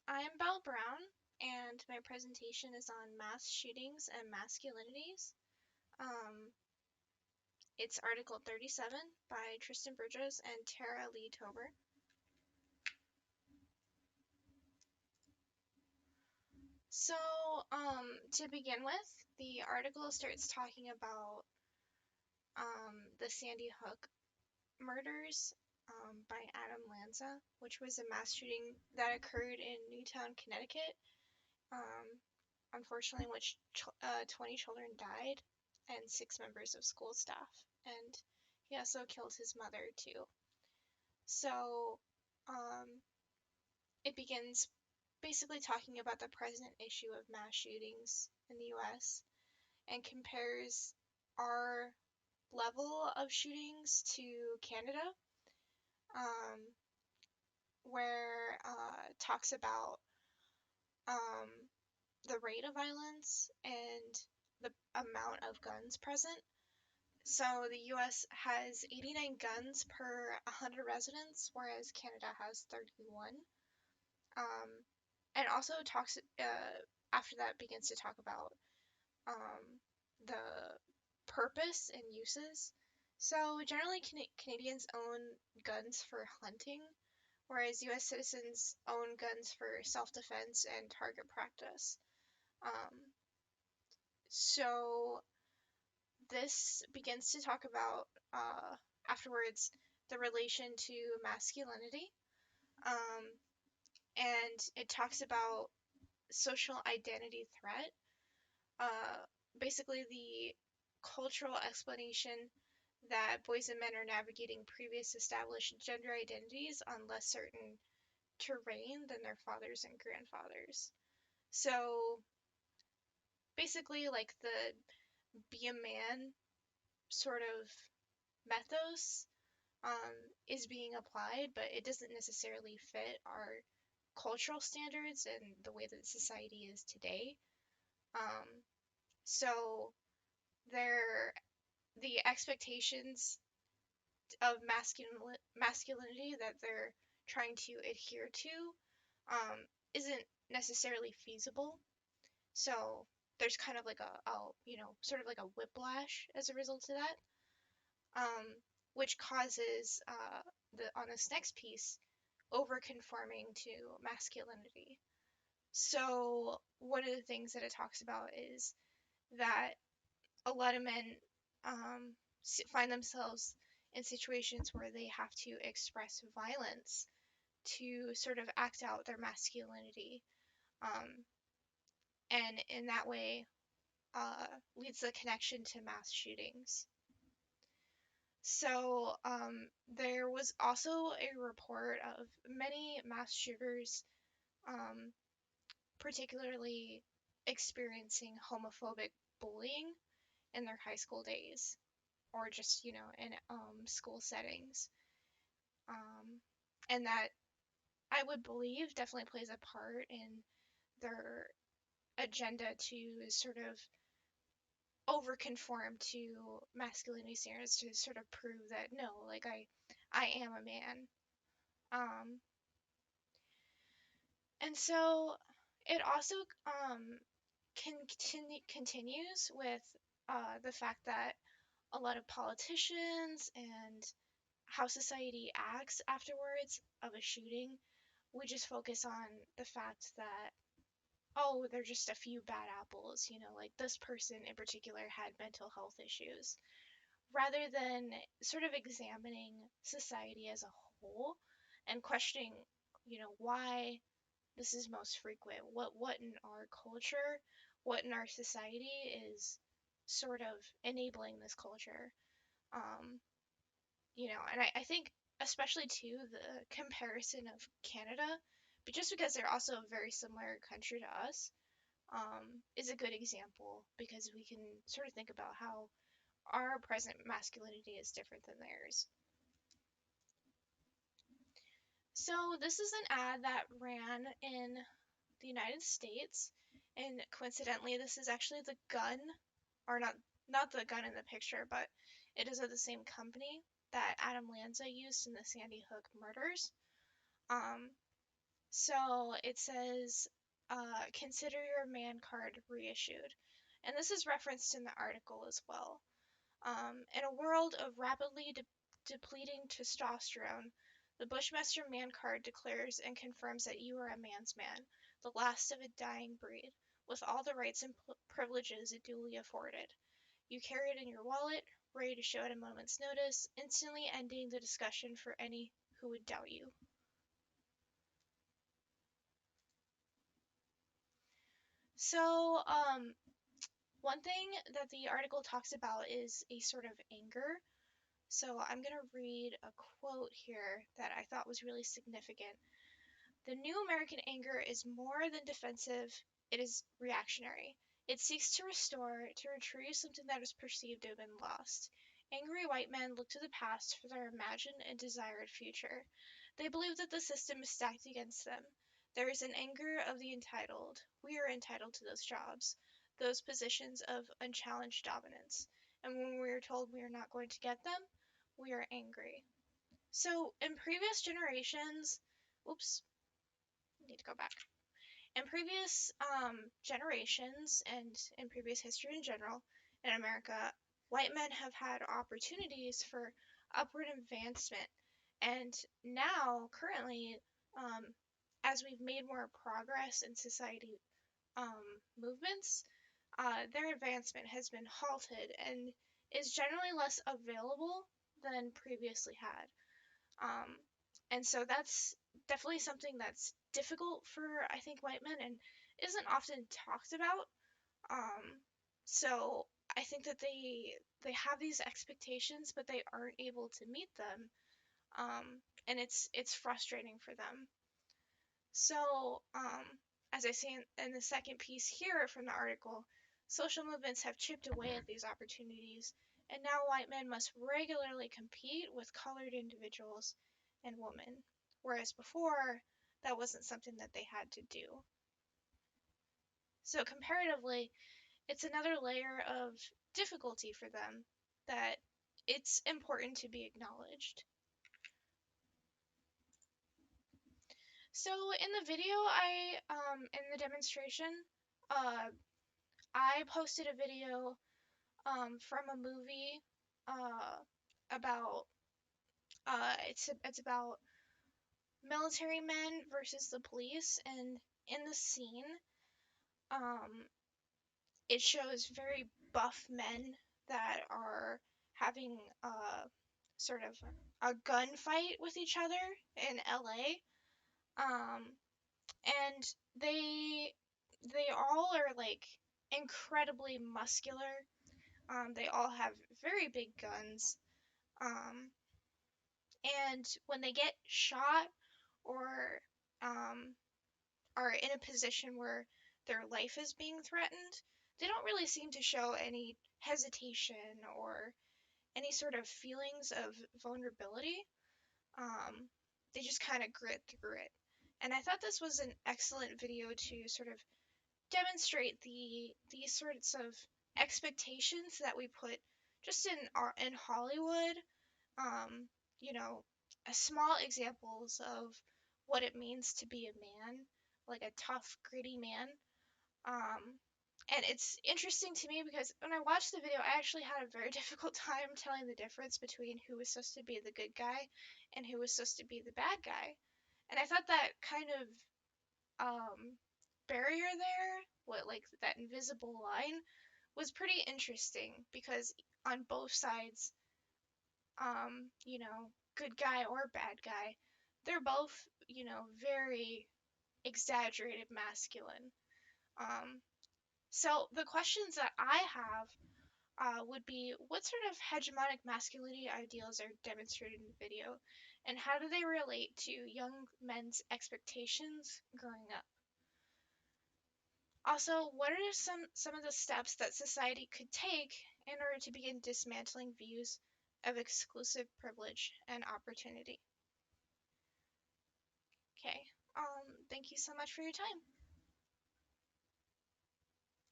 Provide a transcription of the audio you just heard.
I'm Belle Brown, and my presentation is on mass shootings and masculinities. Um, it's Article 37 by Tristan Bridges and Tara Lee Tober. So, to begin with, the article starts talking about the Sandy Hook murders by Adam Lanza, which was a mass shooting that occurred in Newtown, Connecticut. Um, Unfortunately, in which 20 children died and 6 members of school staff. And he also killed his mother, too. So um, it begins basically talking about the present issue of mass shootings in the US and compares our level of shootings to Canada, um, where it talks about um, the rate of violence and the amount of guns present. So the US has 89 guns per 100 residents, whereas Canada has 31. Um, and also talks, after that, begins to talk about the purpose and uses. So generally, Canadians own guns for hunting, whereas US citizens own guns for self-defense and target practice. Um, so this begins to talk about afterwards the relation to masculinity, um, and it talks about social identity threat, uh, basically the cultural explanation that boys and men are navigating previous established gender identities on less certain terrain than their fathers and grandfathers. So basically, like the be a man sort of mythos um, is being applied, but it doesn't necessarily fit our cultural standards and the way that society is today. Um, so there, the expectations of masculinity that they're trying to adhere to um, isn't necessarily feasible. So there's kind of like sort of like a whiplash as a result of that, um, which causes on this next piece over-conforming to masculinity. So one of the things that it talks about is that a lot of men um, find themselves in situations where they have to express violence to sort of act out their masculinity, um, and in that way leads the connection to mass shootings. So there was also a report of many mass shooters, um, particularly experiencing homophobic bullying in their high school days, or just in school settings, um, and that I would believe definitely plays a part in their agenda to sort of overconform to masculinity standards to sort of prove that no, like I am a man. Um, and so it also continues with the fact that a lot of politicians and how society acts afterwards of a shooting, we just focus on the fact that, oh, they're just a few bad apples, like this person in particular had mental health issues, rather than sort of examining society as a whole and questioning, why this is most frequent. What in our culture, what in our society is sort of enabling this culture. Um, and I think especially too the comparison of Canada, but just because they're also a very similar country to us, is a good example because we can sort of think about how our present masculinity is different than theirs. So this is an ad that ran in the United States, and coincidentally, this is actually the gun, or not the gun in the picture, but it is of the same company that Adam Lanza used in the Sandy Hook murders. Um, So it says, consider your man card reissued. And this is referenced in the article as well. In a world of rapidly depleting testosterone, the Bushmaster man card declares and confirms that you are a man's man, the last of a dying breed, with all the rights and privileges it duly afforded. You carry it in your wallet, ready to show at a moment's notice, instantly ending the discussion for any who would doubt you. So, one thing that the article talks about is a sort of anger. So I'm going to read a quote here that I thought was really significant. The new American anger is more than defensive, it is reactionary. It seeks to restore, to retrieve something that is perceived to have been lost. Angry white men look to the past for their imagined and desired future. They believe that the system is stacked against them. There is an anger of the entitled. We are entitled to those jobs, those positions of unchallenged dominance. And when we are told we are not going to get them, we are angry. So in previous generations, oops, need to go back. In previous generations and in previous history in general in America, white men have had opportunities for upward advancement. And now, currently, um, as we've made more progress in society movements, their advancement has been halted and is generally less available than previously had. Um, and so that's definitely something that's difficult for, I think, white men and isn't often talked about. So I think that they have these expectations, but they aren't able to meet them. And it's frustrating for them. So, as I say in the second piece here from the article, social movements have chipped away at these opportunities, and now white men must regularly compete with colored individuals and women, whereas before, that wasn't something that they had to do. So, comparatively, it's another layer of difficulty for them that it's important to be acknowledged. So, in the video, in the demonstration, uh, I posted a video from a movie about it's about military men versus the police, and in the scene, um, it shows very buff men that are having sort of a gunfight with each other in LA. Um, and they all are like incredibly muscular. They all have very big guns. Um, and when they get shot or um, are in a position where their life is being threatened, they don't really seem to show any hesitation or any sort of feelings of vulnerability. Um, they just kind of grit through it. And I thought this was an excellent video to sort of demonstrate these sorts of expectations that we put just in Hollywood. Um, you know, small examples of what it means to be a man, like a tough, gritty man. Um, and it's interesting to me because when I watched the video, I actually had a very difficult time telling the difference between who was supposed to be the good guy and who was supposed to be the bad guy. And I thought that kind of barrier there, what like that invisible line, was pretty interesting because on both sides, good guy or bad guy, they're both, very exaggerated masculine. Um, so the questions that I have would be what sort of hegemonic masculinity ideals are demonstrated in the video, and how do they relate to young men's expectations growing up? Also, what are some of the steps that society could take in order to begin dismantling views of exclusive privilege and opportunity? Okay, thank you so much for your time.